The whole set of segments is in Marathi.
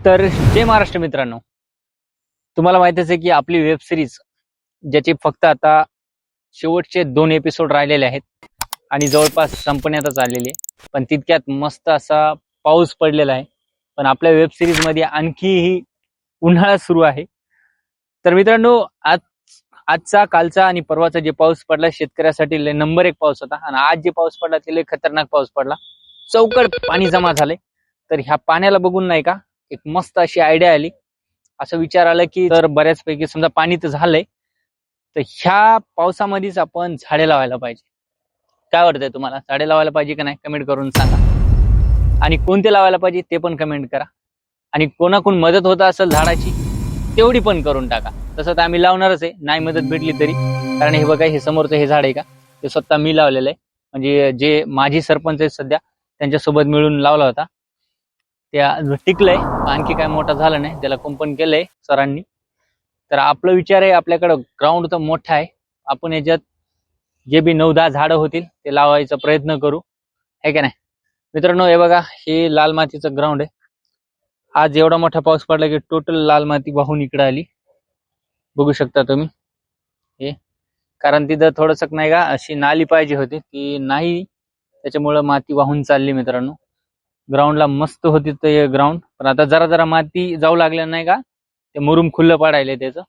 तर जय महाराष्ट्र मित्रांनो, तुम्हाला माहितीच आहे की आपली वेब सिरीज ज्याचे फक्त आता शेवटचे 2 एपिसोड राहिलेले आहेत आणि जवळपास संपण्यातच आलेली आहे. पण तितक्यात मस्त असा पाऊस पडलेला आहे. पण आपल्या वेब सिरीज मध्ये आणखीही उन्हाळा सुरू आहे. तर मित्रांनो, आजचा कालचा आणि परवाचा जे पाऊस पडला शेतकऱ्यासाठी नंबर 1 पाऊस होता आणि आज जे पाऊस पडला ते लय खतरनाक पाऊस पडला. चौकड पाणी जमा झाले. तर ह्या पाण्याला बघून नाही का एक मस्त अशी आयडिया आली. असं विचार आला की तर बऱ्याचपैकी समजा पाणी तर झालंय, तर ह्या पावसामध्येच आपण झाडे लावायला पाहिजे. काय वाटतंय तुम्हाला? झाडे लावायला पाहिजे का नाही? कमेंट करून सांगा. आणि कोणते लावायला पाहिजे ते पण कमेंट करा. आणि कोणाकोण मदत होत असेल झाडाची तेवढी पण करून टाका. तसं तर आम्ही लावणारच आहे, नाही मदत भेटली तरी. कारण हे बघा, हे समोरचं हे झाड आहे का, ते स्वतः मी लावलेलं आहे. म्हणजे जे माजी सरपंच आहेत सध्या त्यांच्यासोबत मिळून लावला होता. त्या टिकलंय, आणखी काय मोठा झाला नाही. त्याला कुंपण केलंय सरांनी. तर आपला विचार आहे, आपल्याकडं ग्राउंड तर मोठा आहे, आपण याच्यात जे बी 9-10 झाडं होतील ते लावायचा प्रयत्न करू, है का नाही मित्रांनो? हे बघा, हे लाल मातीचं ग्राउंड आहे. आज एवढा मोठा पाऊस पडला की टोटल लाल माती वाहून इकडे आली. बघू शकता तुम्ही हे. कारण तिथं थोडस नाही का अशी नाली पाहिजे होती, ती नाही, त्याच्यामुळे माती वाहून चालली मित्रांनो. ग्राउंडला मस्त होती ते ग्राउंड, पण आता जरा जरा माती जाऊ लागल्या नाही का, ते मुरुम खुल्लं पडायले. त्याचं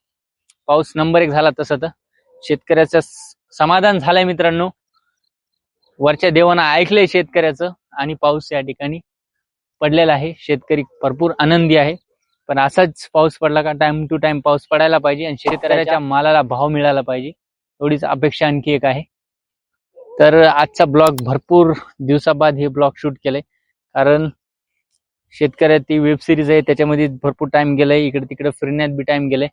पाऊस नंबर 1 झाला. तसं तर शेतकऱ्याचं समाधान झालंय मित्रांनो. वरच्या देवानं ऐकलंय शेतकऱ्याचं आणि पाऊस या ठिकाणी पडलेला आहे. शेतकरी भरपूर आनंदी आहे. पण असाच पाऊस पडला का टाइम टू टाइम पाऊस पडायला पाहिजे आणि शेतकऱ्याच्या मालाला भाव मिळाला पाहिजे, एवढीच अपेक्षा आणखी एक आहे. तर आजचा ब्लॉग भरपूर दिवसाबाद हे ब्लॉग शूट केलंय. कारण शेतकऱ्याची वेब सिरीज आहे, त्याच्यामध्ये भरपूर टाइम गेलाय, इकडे तिकडे फिरण्यात बी टाइम गेलाय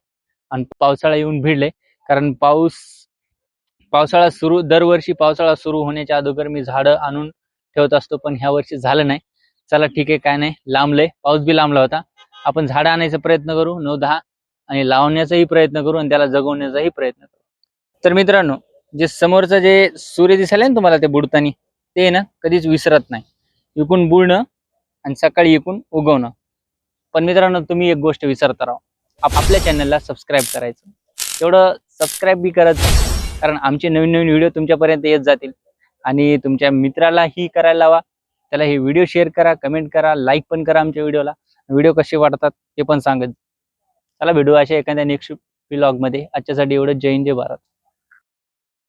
आणि पावसाळा येऊन भिडलाय. कारण पावसाळा सुरू, दरवर्षी पावसाळा सुरू होण्याच्या अगोदर मी झाडं आणून ठेवत असतो, पण ह्या वर्षी झालं नाही. चला ठीक आहे, काय नाही, लांबलंय, पाऊस बी लांबला होता. आपण झाडं आणायचा प्रयत्न करू 9-10 आणि लावण्याचाही प्रयत्न करू आणि त्याला जगवण्याचाही प्रयत्न करू. तर मित्रांनो, जे समोरचं जे सूर्य दिसायला ना तुम्हाला ते बुडतानी, ते ना कधीच विसरत नाही. इकून बुडणं आणि सकाळी इकून उगवणं. पण मित्रांनो, तुम्ही एक गोष्ट विसरता राहा, आपल्या चॅनलला सबस्क्राईब करायचं. तेवढं सबस्क्राईब बी करायचं, कारण आमचे नवीन नवीन व्हिडिओ तुमच्यापर्यंत येत जातील. आणि तुमच्या मित्रालाही करायला लावा, त्याला हे व्हिडिओ शेअर करा, कमेंट करा, लाईक पण करा आमच्या व्हिडिओला. व्हिडिओ कसे वाटतात ते पण सांगत. चला भेटू अशा एखाद्या नेक्स्ट व्लॉग मध्ये. आजच्यासाठी एवढं. जय हिंद, जय भारत.